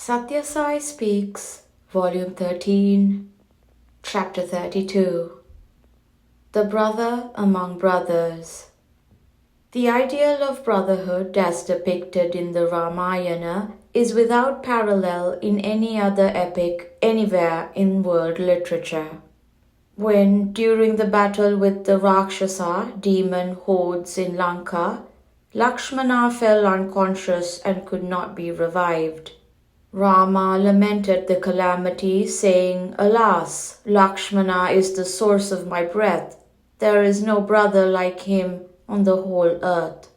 Sathya Sai Speaks, Volume 13, Chapter 32. The Brother Among Brothers. The ideal of brotherhood as depicted in the Ramayana is without parallel in any other epic anywhere in world literature. When, during the battle with the Rakshasa demon hordes in Lanka, Lakshmana fell unconscious and could not be revived. Rama lamented the calamity, saying, "Alas, Lakshmana is the source of my breath. There is no brother like him on the whole earth."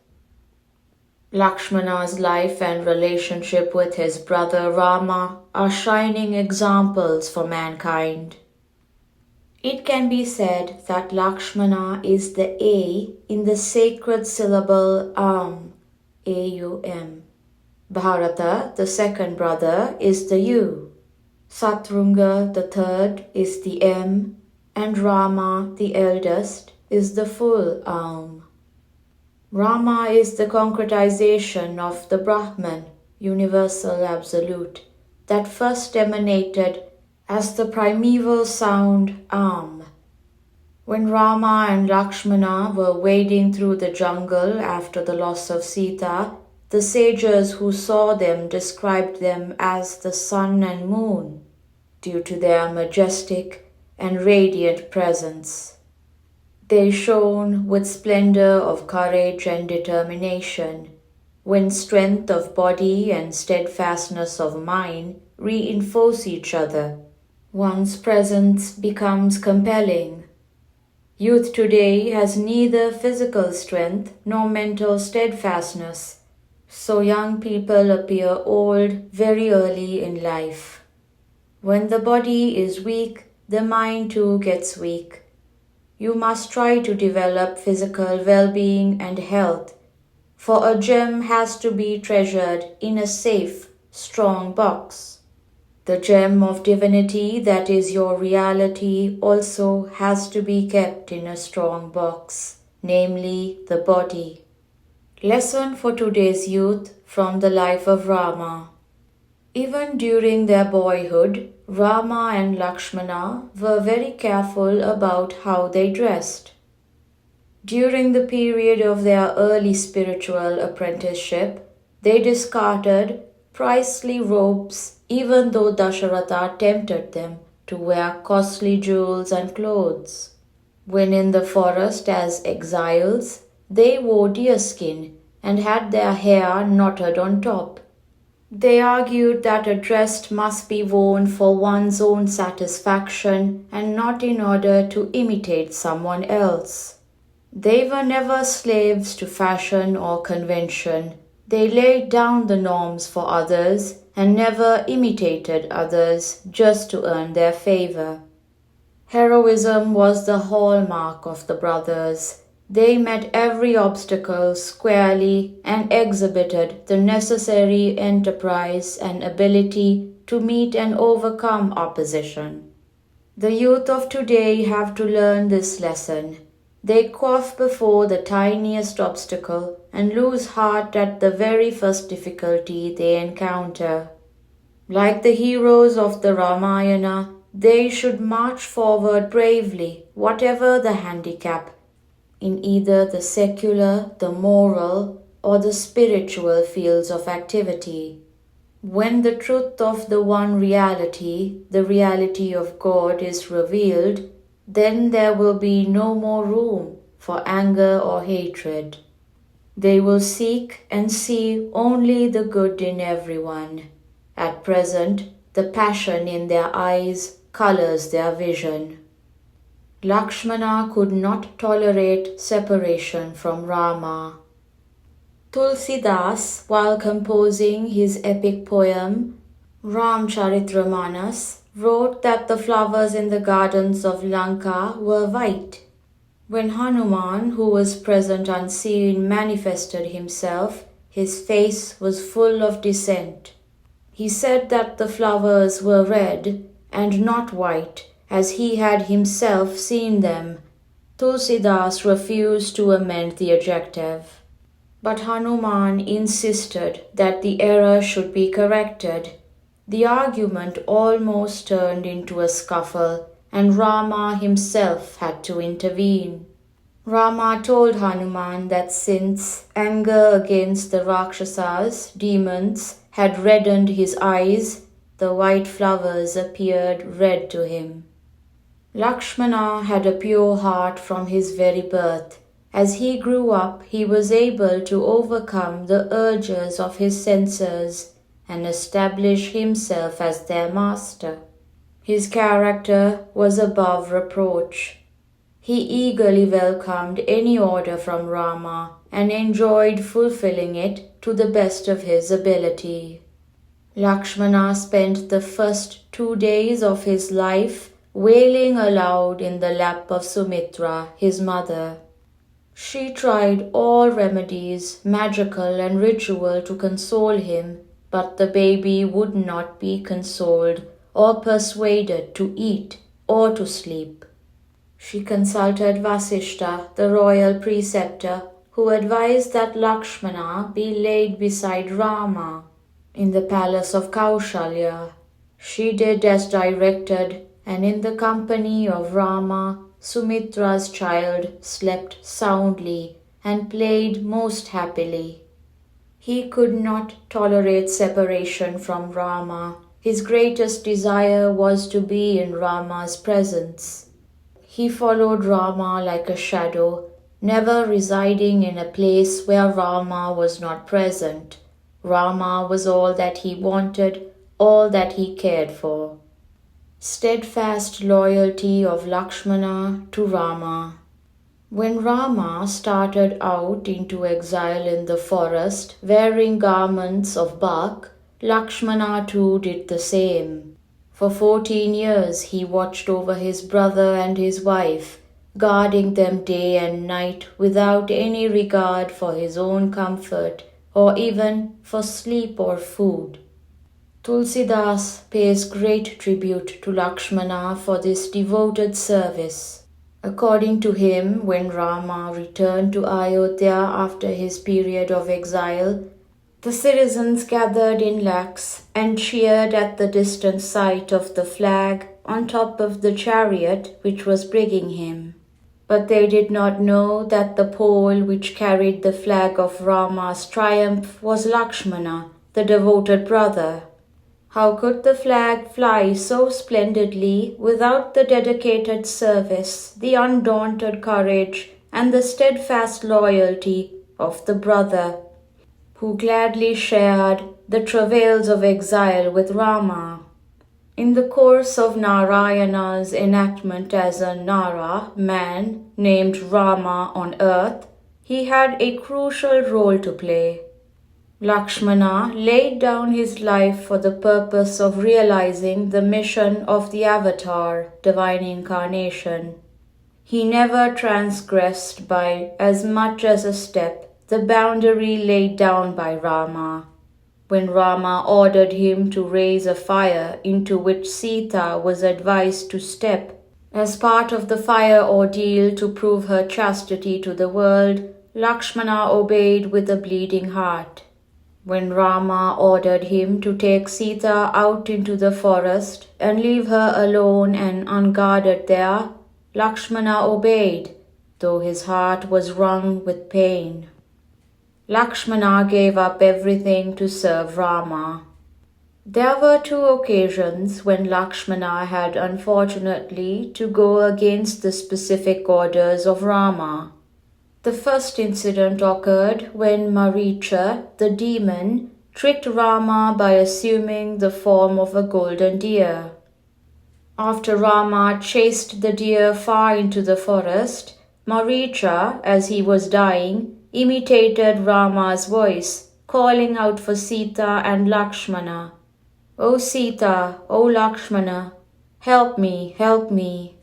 Lakshmana's life and relationship with his brother Rama are shining examples for mankind. It can be said that Lakshmana is the A in the sacred syllable Aum, A-U-M. Bharata, the second brother, is the U. Satrunga, the third, is the M, and Rama, the eldest, is the full Aum. Rama is the concretization of the Brahman, universal absolute, that first emanated as the primeval sound Aum. When Rama and Lakshmana were wading through the jungle after the loss of Sita, the sages who saw them described them as the sun and moon, due to their majestic and radiant presence. They shone with splendor of courage and determination, when strength of body and steadfastness of mind reinforce each other. One's presence becomes compelling. Youth today has neither physical strength nor mental steadfastness, so young people appear old very early in life. When the body is weak, the mind too gets weak. You must try to develop physical well-being and health, for a gem has to be treasured in a safe, strong box. The gem of divinity that is your reality also has to be kept in a strong box, namely the body. Lesson for today's youth from the life of Rama. Even during their boyhood, Rama and Lakshmana were very careful about how they dressed. During the period of their early spiritual apprenticeship, they discarded pricely robes even though Dasharatha tempted them to wear costly jewels and clothes. When in the forest as exiles, they wore deerskin and had their hair knotted on top. They argued that a dress must be worn for one's own satisfaction and not in order to imitate someone else. They were never slaves to fashion or convention. They laid down the norms for others and never imitated others just to earn their favor. Heroism was the hallmark of the brothers. They met every obstacle squarely and exhibited the necessary enterprise and ability to meet and overcome opposition. The youth of today have to learn this lesson. They quaff before the tiniest obstacle and lose heart at the very first difficulty they encounter. Like the heroes of the Ramayana, they should march forward bravely, whatever the handicap, in either the secular, the moral, or the spiritual fields of activity. When the truth of the one reality, the reality of God, is revealed, then there will be no more room for anger or hatred. They will seek and see only the good in everyone. At present, the passion in their eyes colors their vision. Lakshmana could not tolerate separation from Rama. Tulsidas, while composing his epic poem Ramcharitramanas, wrote that the flowers in the gardens of Lanka were white. When Hanuman, who was present unseen, manifested himself, his face was full of dissent. He said that the flowers were red and not white, as he had himself seen them. Tulsidas refused to amend the adjective. But Hanuman insisted that the error should be corrected. The argument almost turned into a scuffle, and Rama himself had to intervene. Rama told Hanuman that since anger against the Rakshasas, demons, had reddened his eyes, the white flowers appeared red to him. Lakshmana had a pure heart from his very birth. As he grew up, he was able to overcome the urges of his senses and establish himself as their master. His character was above reproach. He eagerly welcomed any order from Rama and enjoyed fulfilling it to the best of his ability. Lakshmana spent the first 2 days of his life wailing aloud in the lap of Sumitra, his mother. She tried all remedies, magical and ritual, to console him, but the baby would not be consoled or persuaded to eat or to sleep. She consulted Vasishta, the royal preceptor, who advised that Lakshmana be laid beside Rama in the palace of Kaushalya. She did as directed, and in the company of Rama, Sumitra's child slept soundly and played most happily. He could not tolerate separation from Rama. His greatest desire was to be in Rama's presence. He followed Rama like a shadow, never residing in a place where Rama was not present. Rama was all that he wanted, all that he cared for. Steadfast loyalty of Lakshmana to Rama. When Rama started out into exile in the forest, wearing garments of bark, Lakshmana too did the same. For 14 years he watched over his brother and his wife, guarding them day and night without any regard for his own comfort or even for sleep or food. Tulsidas pays great tribute to Lakshmana for this devoted service. According to him, when Rama returned to Ayodhya after his period of exile, the citizens gathered in lakhs and cheered at the distant sight of the flag on top of the chariot which was bringing him. But they did not know that the pole which carried the flag of Rama's triumph was Lakshmana, the devoted brother. How could the flag fly so splendidly without the dedicated service, the undaunted courage, and the steadfast loyalty of the brother, who gladly shared the travails of exile with Rama? In the course of Narayana's enactment as a Nara, man, named Rama on earth, he had a crucial role to play. Lakshmana laid down his life for the purpose of realizing the mission of the Avatar, divine incarnation. He never transgressed by as much as a step the boundary laid down by Rama. When Rama ordered him to raise a fire into which Sita was advised to step as part of the fire ordeal to prove her chastity to the world, Lakshmana obeyed with a bleeding heart. When Rama ordered him to take Sita out into the forest and leave her alone and unguarded there, Lakshmana obeyed, though his heart was wrung with pain. Lakshmana gave up everything to serve Rama. There were 2 occasions when Lakshmana had unfortunately to go against the specific orders of Rama. The first incident occurred when Maricha, the demon, tricked Rama by assuming the form of a golden deer. After Rama chased the deer far into the forest, Maricha, as he was dying, imitated Rama's voice, calling out for Sita and Lakshmana. "O Sita, O Lakshmana, help me, help me."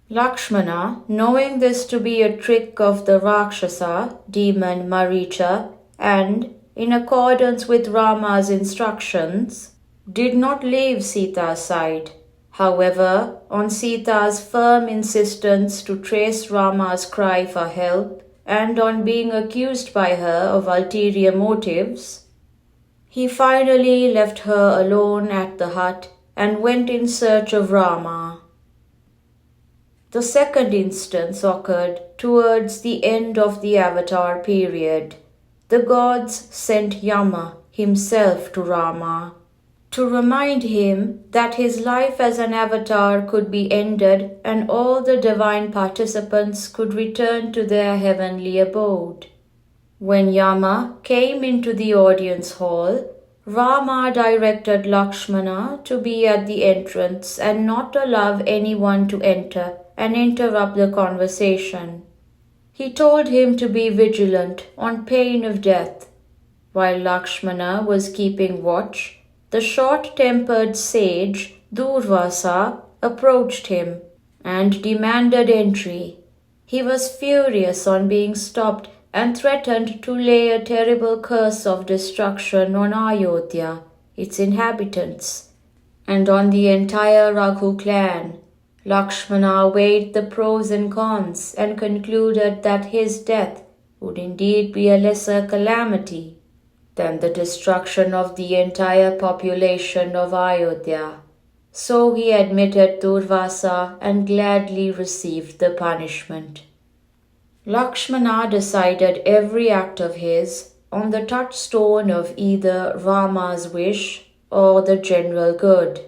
Lakshmana, knowing this to be a trick of the Rakshasa, demon Maricha, and in accordance with Rama's instructions, did not leave Sita's side. However, on Sita's firm insistence to trace Rama's cry for help, and on being accused by her of ulterior motives, He finally left her alone at the hut and went in search of Rama. The second instance occurred towards the end of the avatar period. The gods sent Yama himself to Rama to remind him that his life as an avatar could be ended and all the divine participants could return to their heavenly abode. When Yama came into the audience hall, Rama directed Lakshmana to be at the entrance and not allow anyone to enter and interrupt the conversation. He told him to be vigilant on pain of death. While Lakshmana was keeping watch, the short-tempered sage Durvasa approached him and demanded entry. He was furious on being stopped and threatened to lay a terrible curse of destruction on Ayodhya, its inhabitants, and on the entire Raghu clan. Lakshmana weighed the pros and cons and concluded that his death would indeed be a lesser calamity than the destruction of the entire population of Ayodhya. So he admitted Durvasa and gladly received the punishment. Lakshmana decided every act of his on the touchstone of either Rama's wish or the general good.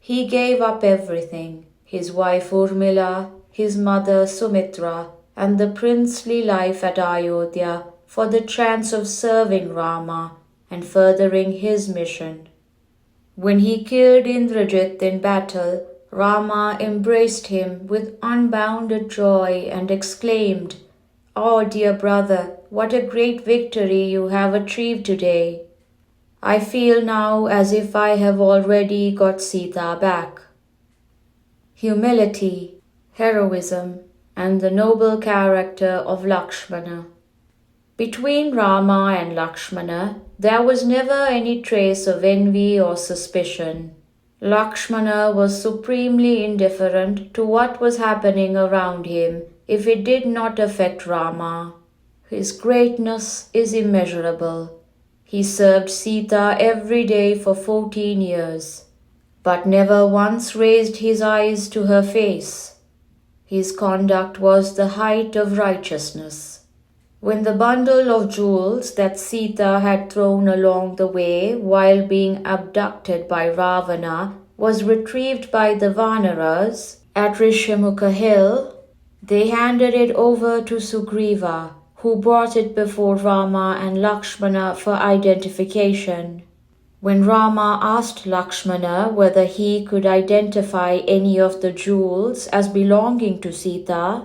He gave up everything, his wife Urmila, his mother Sumitra, and the princely life at Ayodhya for the chance of serving Rama and furthering his mission. When he killed Indrajit in battle, Rama embraced him with unbounded joy and exclaimed, "Oh, dear brother, what a great victory you have achieved today. I feel now as if I have already got Sita back." Humility, heroism, and the noble character of Lakshmana. Between Rama and Lakshmana, there was never any trace of envy or suspicion. Lakshmana was supremely indifferent to what was happening around him if it did not affect Rama. His greatness is immeasurable. He served Sita every day for 14 years, but never once raised his eyes to her face. His conduct was the height of righteousness. When the bundle of jewels that Sita had thrown along the way while being abducted by Ravana was retrieved by the Vanaras at Rishyamukha hill, they handed it over to Sugriva, who brought it before Rama and Lakshmana for identification. When Rama asked Lakshmana whether he could identify any of the jewels as belonging to Sita,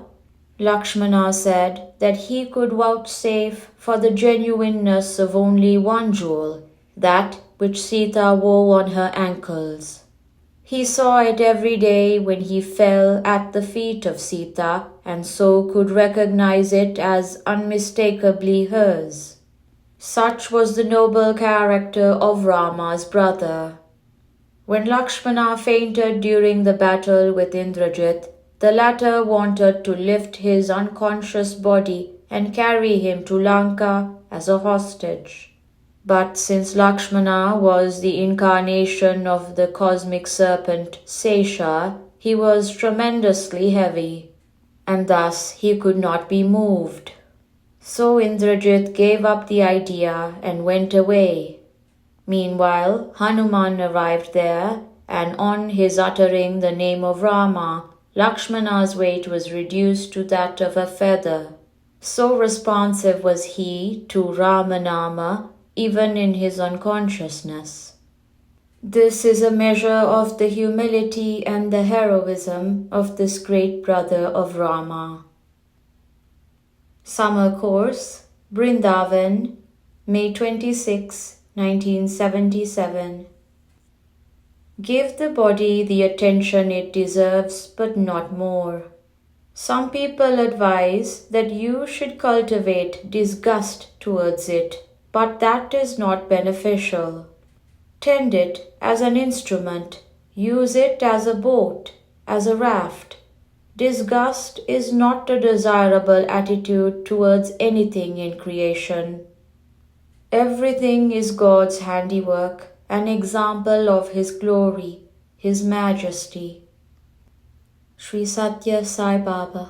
Lakshmana said that he could vouchsafe for the genuineness of only one jewel, that which Sita wore on her ankles. He saw it every day when he fell at the feet of Sita and so could recognize it as unmistakably hers. Such was the noble character of Rama's brother. When Lakshmana fainted during the battle with Indrajit, the latter wanted to lift his unconscious body and carry him to Lanka as a hostage. But since Lakshmana was the incarnation of the cosmic serpent Sesha, he was tremendously heavy, and thus he could not be moved. So Indrajit gave up the idea and went away. Meanwhile, Hanuman arrived there, and on his uttering the name of Rama, Lakshmana's weight was reduced to that of a feather. So responsive was he to Ramanama, even in his unconsciousness. This is a measure of the humility and the heroism of this great brother of Rama. Summer Course, Brindavan, May 26, 1977. Give the body the attention it deserves, but not more. Some people advise that you should cultivate disgust towards it, but that is not beneficial. Tend it as an instrument, use it as a boat, as a raft. Disgust is not a desirable attitude towards anything in creation. Everything is God's handiwork, an example of His glory, His majesty. Sri Sathya Sai Baba.